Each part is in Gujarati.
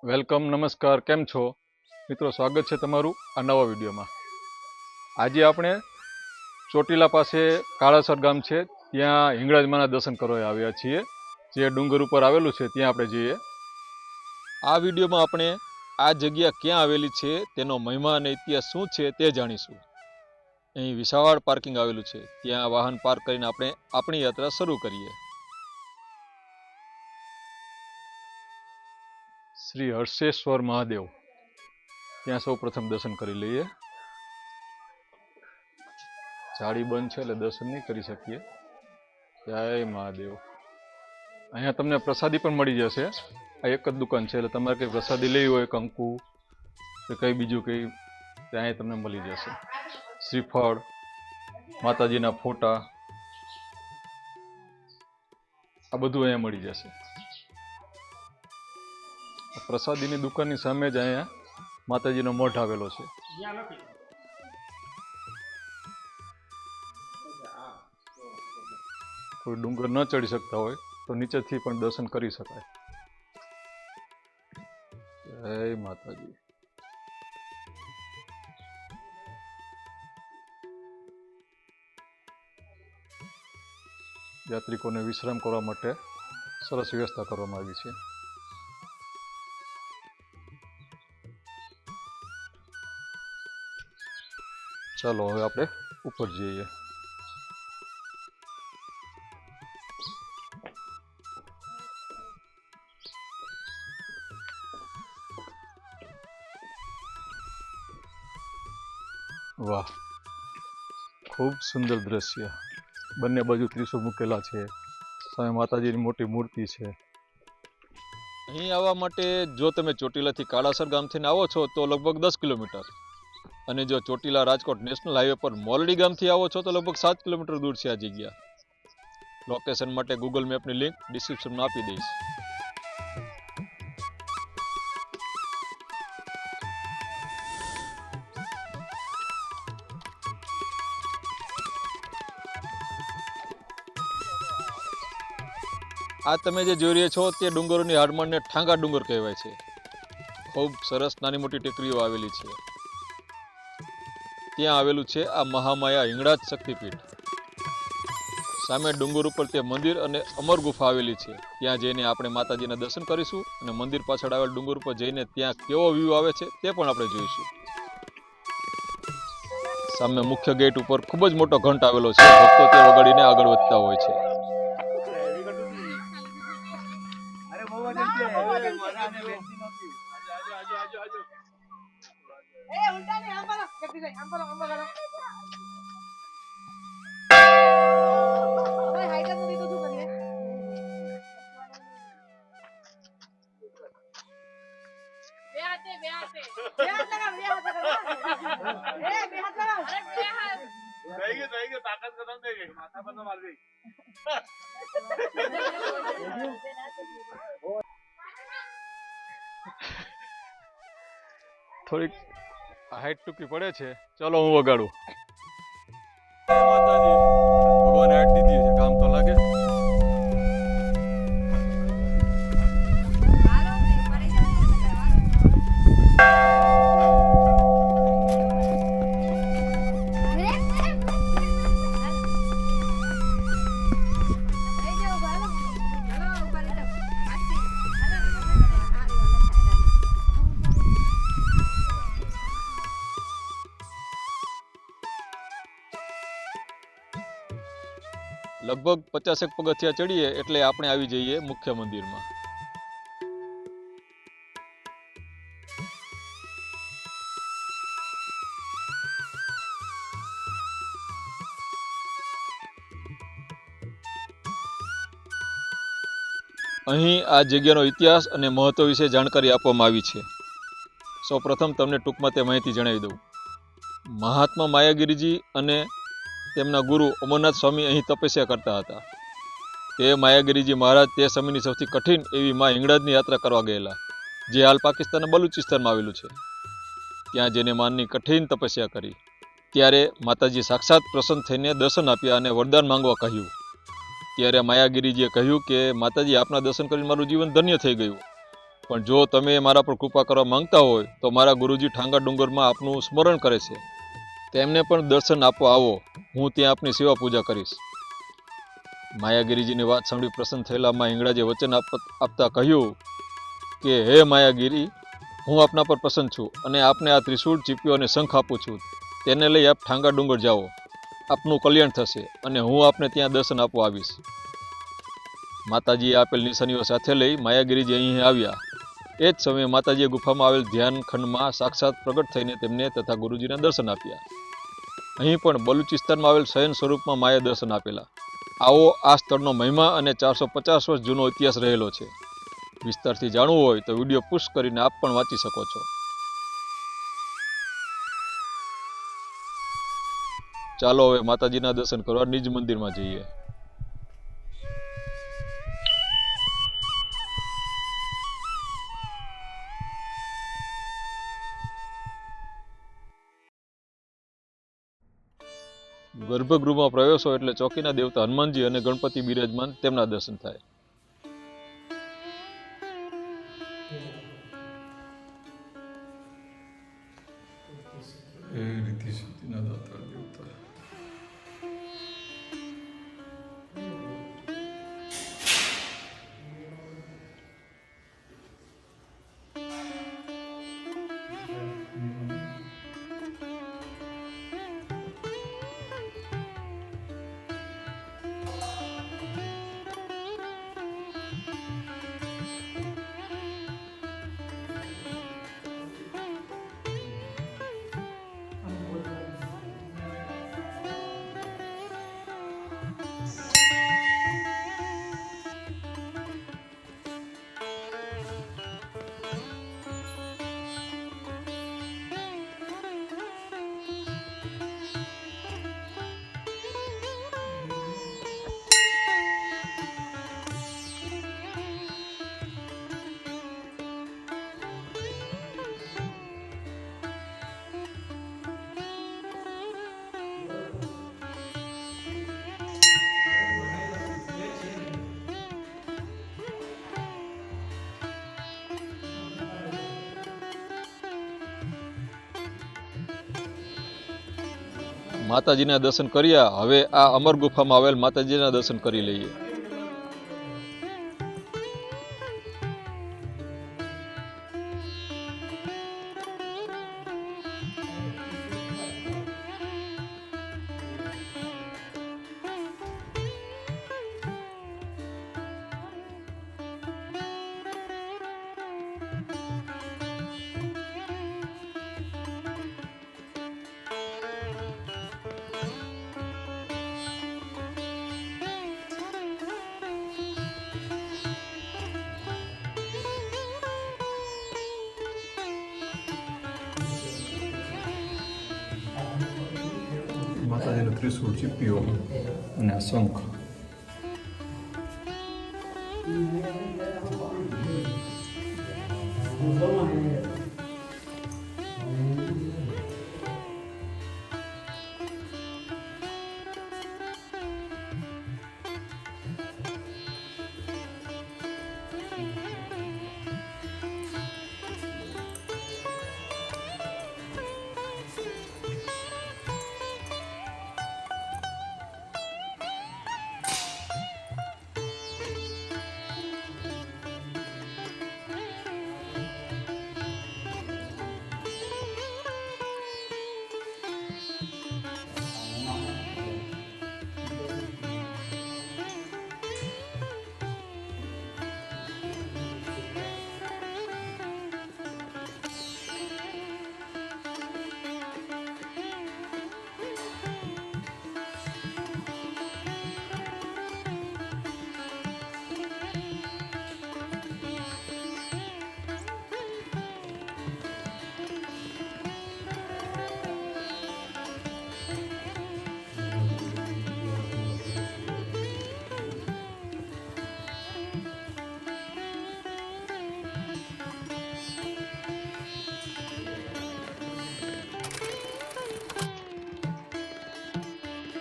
વેલકમ, નમસ્કાર, કેમ છો મિત્રો? સ્વાગત છે તમારું આ નવા વિડીયોમાં. આજે આપણે ચોટીલા પાસે કાળાસર ગામ છે, ત્યાં હિંગળાજમાના દર્શન કરવા આવ્યા છીએ. જે ડુંગર ઉપર આવેલું છે ત્યાં આપણે જઈએ. આ વિડીયોમાં આપણે આ જગ્યા ક્યાં આવેલી છે, તેનો મહિમા અને ઇતિહાસ શું છે તે જાણીશું. અહીં વિશાળ પાર્કિંગ આવેલું છે, ત્યાં વાહન પાર્ક કરીને આપણે આપણી યાત્રા શરૂ કરીએ. શ્રી હર્ષેશ્વર મહાદેવ, ત્યાં સૌ પ્રથમ દર્શન કરી લઈએ. જાળી બંધ છે એટલે દર્શન નહીં કરી શકીએ. જય મહાદેવ. અહીંયા તમને પ્રસાદી પણ મળી જશે. આ એક જ દુકાન છે, એટલે તમારે કંઈ પ્રસાદી લેવી હોય, કંકુ કે કંઈ બીજું કંઈ, ત્યાં તમને મળી જશે. શ્રીફળ, માતાજીના ફોટા, આ બધું અહીંયા મળી જશે. પ્રસાદીની દુકાનની સામે જ અહીંયા માતાજીનો મઠ આવેલો છે. કોઈ ડુંગર ન ચડી શકતા હોય તો નીચેથી પણ દર્શન કરી શકાય. જય માતાજી. યાત્રિકોને વિશ્રામ કરવા માટે સરસ વ્યવસ્થા કરવામાં આવી છે. ચાલો હવે આપણે ઉપર જઈએ. વાહ, ખૂબ સુંદર દ્રશ્ય. બંને બાજુ ત્રિશૂળ મૂકેલા છે, સામે માતાજીની મોટી મૂર્તિ છે. અહીં આવવા માટે જો તમે ચોટીલાથી કાળાસર ગામથી આવો છો તો લગભગ 10 કિલોમીટર, અને જો ચોટીલા રાજકોટ નેશનલ હાઈવે પર મોરડી ગામથી આવો છો તો લગભગ 7 કિલોમીટર દૂર છે આ જગ્યા. લોકેશન માટે ગૂગલ મેપની લિંક ડિસ્ક્રિપ્શનમાં આપી દઈશ. આ તમે જે જોઈ રહ્યા છો તે ડુંગરોની હાડમાળને ઠાંગા ડુંગર કહેવાય છે. ખૂબ સરસ નાની મોટી ટેકરીઓ આવેલી છે. ત્યાં આવેલું છે આ મહામાયા હિંગળાજ શક્તિપીઠ. સામે ડુંગર ઉપર તે મંદિર અને અમર ગુફા આવેલી છે. ત્યાં જઈને આપણે માતાજીના દર્શન કરીશું અને મંદિર પાછળ આવેલ ડુંગર ઉપર જઈને ત્યાં કેવો વ્યૂ આવે છે તે પણ આપણે જોઈશું. સામે મુખ્ય ગેટ ઉપર ખૂબ જ મોટો ઘંટ આવેલો છે. ભક્તો તે વગાડીને આગળ વધતા હોય છે. થોડીક હાઈટ ટૂંકી પડે છે. ચલો હું વગાડું. માતાજી ભગવાન હાઈટ દીધી છે, કામ તો લાગે. લગભગ 50 પગથિયા ચડીએ એટલે આપણે આવી જઈએ મુખ્ય મંદિરમાં. અહીં આ જગ્યાનો ઇતિહાસ અને મહત્વ વિશે જાણકારી આપવામાં આવી છે. સૌપ્રથમ તમને ટૂંકમાં તે માહિતી જણાવી દઉં. મહાત્મા માયાગીરીજી અને તેમના ગુરુ અમરનાથ સ્વામી અહીં તપસ્યા કરતા હતા. તે માયાગીરીજી મહારાજ તે સમયની સૌથી કઠિન એવી મા હિંગળાજની યાત્રા કરવા ગયેલા, જે હાલ પાકિસ્તાનના બલુચિસ્તાનમાં આવેલું છે. ત્યાં જેને માનની કઠિન તપસ્યા કરી. ત્યારે માતાજી સાક્ષાત પ્રસન્ન થઈને દર્શન આપ્યા અને વરદાન માંગવા કહ્યું. ત્યારે માયાગીરીજીએ કહ્યું કે માતાજી, આપના દર્શન કરીને મારું જીવન ધન્ય થઈ ગયું, પણ જો તમે મારા પર કૃપા કરવા માંગતા હોય તો મારા ગુરુજી ઠાંગા ડુંગરમાં આપનું સ્મરણ કરે છે, તેમને પણ દર્શન આપવા આવો, હું ત્યાં આપની સેવા પૂજા કરીશ. માયાગીરીજીની વાત સાંભળી પ્રસન્ન થયેલા માં હિંગળાજીએ વચન આપતા કહ્યું કે હે માયાગીરી, હું આપના પર પ્રસન્ન છું અને આપને આ ત્રિશૂળ, ચીપિયો અને શંખ આપું છું. તેને લઈ આપ ઠાંગા ડુંગર જાઓ, આપનું કલ્યાણ થશે અને હું આપને ત્યાં દર્શન આપવા આવીશ. માતાજીએ આપેલ નિશાનીઓ સાથે લઈ માયાગીરીજી અહીં આવ્યા. એ જ સમયે માતાજીએ ગુફામાં આવેલ ધ્યાન ખંડમાં સાક્ષાત પ્રગટ થઈને તેમને તથા ગુરુજીના દર્શન આપ્યા. અહીં પણ બલુચિસ્તાનમાં આવેલ શયન સ્વરૂપમાં માએ દર્શન આપેલા. આવો આ સ્થળનો મહિમા અને 450 વર્ષ જૂનો ઇતિહાસ રહેલો છે. વિસ્તારથી જાણવું હોય તો વિડીયો પુશ કરીને આપ પણ વાંચી શકો છો. ચાલો હવે માતાજીના દર્શન કરવા નિજ મંદિરમાં જઈએ. ગર્ભગૃહમાં પ્રવેશો એટલે ચોકીના દેવતા હનુમાનજી અને ગણપતિ બિરાજમાન, તેમના દર્શન થાય. માતાજીના દર્શન કર્યા. હવે આ અમર ગુફામાં આવેલ માતાજીના દર્શન કરી લઈએ. માતાજીનો ત્રિશૂળ, ચીપિયો અને આ શંખ.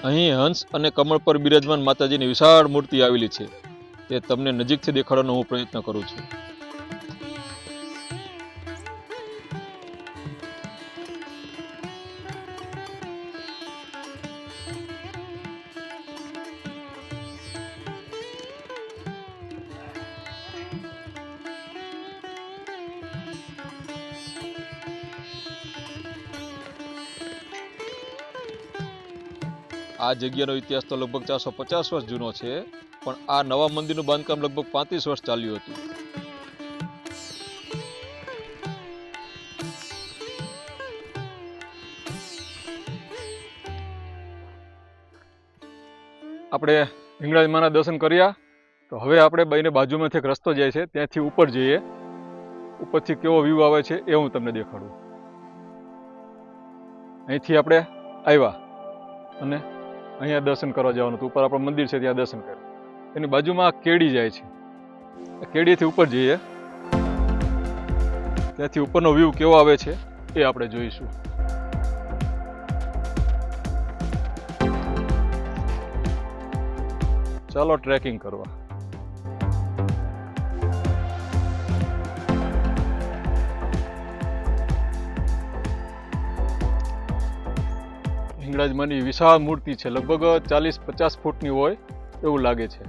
અહીં હંસ અને કમળ પર બિરાજમાન માતાજીની વિશાળ મૂર્તિ આવેલી છે. તે તમને નજીકથી દેખાડવાનો હું પ્રયત્ન કરું છું. આ જગ્યાનો ઇતિહાસ તો લગભગ 450 વર્ષ જૂનો છે, પણ આ નવા મંદિરનું બાંધકામ લગભગ 35 વર્ષ ચાલ્યું હતું. આપણે હિંગળાજ માના દર્શન કર્યા, તો હવે આપણે બંને બાજુમાંથી એક રસ્તો જાય છે, ત્યાંથી ઉપર જઈએ. ઉપરથી કેવો વ્યૂ આવે છે એ હું તમને દેખાડું. અહીંથી આપણે આવ્યા અને અહીંયા દર્શન કરવા જવાનું હતું. ઉપર આપણું મંદિર છે, ત્યાં દર્શન કર્યું. એની બાજુમાં કેડી જાય છે, કેડીથી ઉપર જઈએ, ત્યાંથી ઉપરનો વ્યૂ કેવો આવે છે એ આપણે જોઈશું. ચાલો ટ્રેકિંગ કરવા. હિંગળાજમાંની વિશાળ મૂર્તિ છે, લગભગ 40-50 ફૂટની હોય એવું લાગે છે.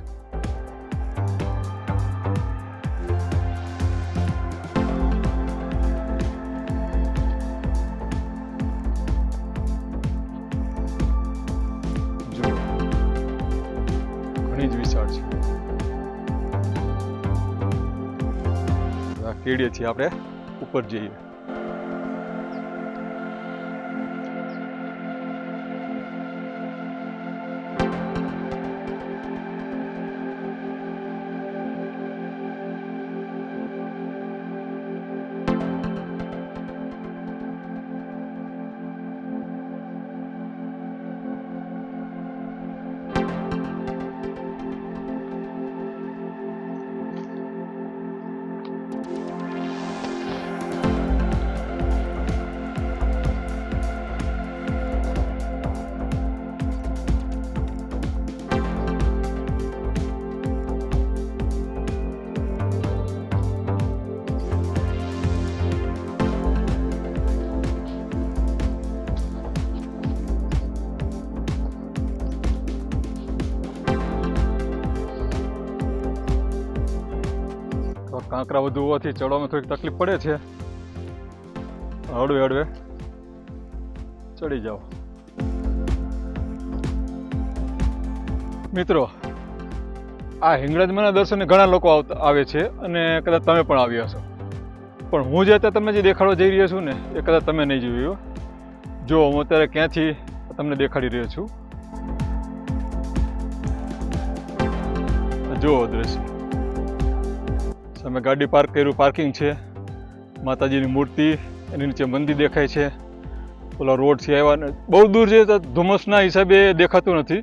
જુઓ, ઘણી જ વિશાળ છે. આ કેડીએથી આપણે ઉપર જઈએ. કાંકરા વધુ હોવાથી ચડવામાં થોડીક તકલીફ પડે છે. હળવે હળવે ચડી જાઓ. મિત્રો, આ હિંગળાજમાંના દર્શને ઘણા લોકો આવે છે અને કદાચ તમે પણ આવ્યા છો, પણ હું જે અત્યારે તમને જે દેખાડવા જઈ રહ્યો છું ને એ કદાચ તમે નહીં જોયું. જો હું અત્યારે ક્યાંથી તમને દેખાડી રહ્યો છું. જો દ્રશ્ય સામે ગાડી પાર્ક કર્યું, પાર્કિંગ છે, માતાજીની મૂર્તિ, એની નીચે મંદિર દેખાય છે. ઓલા રોડ છે આવ્યા, બહુ દૂર છે તો ધુમ્મસના હિસાબે દેખાતું નથી,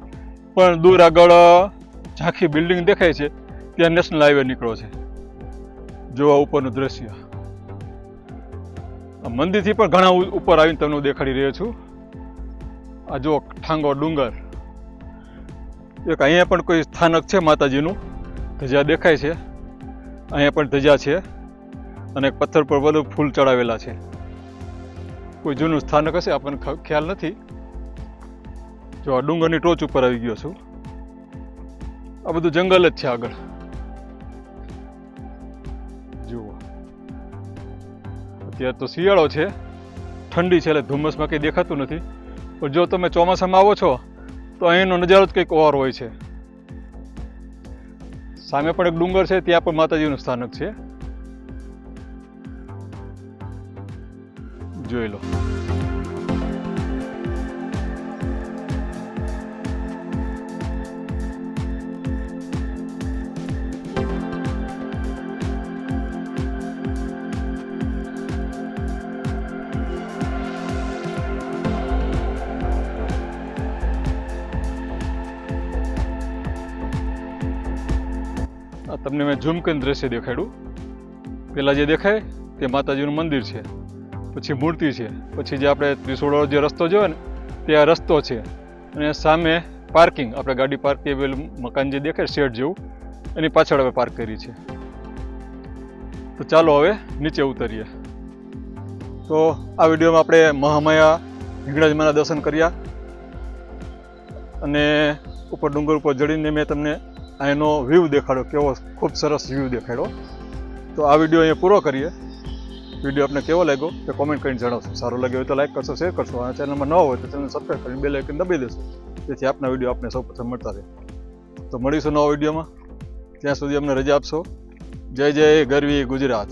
પણ દૂર આગળ ઝાંખી બિલ્ડિંગ દેખાય છે, ત્યાં નેશનલ હાઈવે નીકળો છે. જોવા ઉપરનું દ્રશ્ય. મંદિરથી પણ ઘણા ઉપર આવીને તમને દેખાડી રહ્યો છું. આ જો ઠાંગો ડુંગર, એક અહીંયા પણ કોઈ સ્થાનક છે માતાજીનું, ધજા દેખાય છે. અહીંયા પણ ધજા છે અને પથ્થર પર બધું ફૂલ ચડાવેલા છે. કોઈ જૂનું સ્થાનક હશે, આપણને ખ્યાલ નથી. જો આ ડુંગરની ટોચ ઉપર આવી ગયો છું. આ બધું જંગલ જ છે આગળ. જુઓ, અત્યારે તો શિયાળો છે, ઠંડી છે, એટલે ધુમ્મસમાં કંઈ દેખાતું નથી. પણ જો તમે ચોમાસામાં આવો છો તો અહીંનો નજારો જ કંઈક ઓર હોય છે. સામે પણ એક ડુંગર છે, ત્યાં પણ માતાજીનું સ્થાનક છે, જોઈ લો. તમને મેં ઝૂમ કરીને દ્રશ્ય દેખાડ્યું. પેલા જે દેખાય તે માતાજીનું મંદિર છે, પછી મૂર્તિ છે, પછી જે આપણે ત્રિશૂળવાળો જે રસ્તો જોયો ને તે આ રસ્તો છે, અને સામે પાર્કિંગ, આપણે ગાડી પાર્ક કરીએ પેલું મકાન જે દેખાય શેડ જેવું, એની પાછળ હવે પાર્ક કરી છે. તો ચાલો હવે નીચે ઉતરીએ. તો આ વિડીયોમાં આપણે મહામાયા હિંગળાજમાના દર્શન કર્યા અને ઉપર ડુંગર ઉપર ચડીને મેં તમને અહીંનો વ્યૂ દેખાડ્યો, કેવો ખૂબ સરસ વ્યૂ દેખાડ્યો. તો આ વિડીયો અહીંયા પૂરો કરીએ. વિડીયો આપને કેવો લાગ્યો તે કોમેન્ટ કરીને જણાવશો. સારો લાગ્યો હોય તો લાઈક કરશો, શેર કરશો. આ ચેનલમાં ન હોય તો ચેનલ સબસ્ક્રાઈબ કરીને બેલ આઇકન દબાવી દેશો, જેથી આપના વિડીયો આપને સૌ પ્રથમ મળતા રહે. તો મળીશું નવા વિડીયોમાં. ત્યાં સુધી અમને રજા આપશો. જય જય ગરવી ગુજરાત.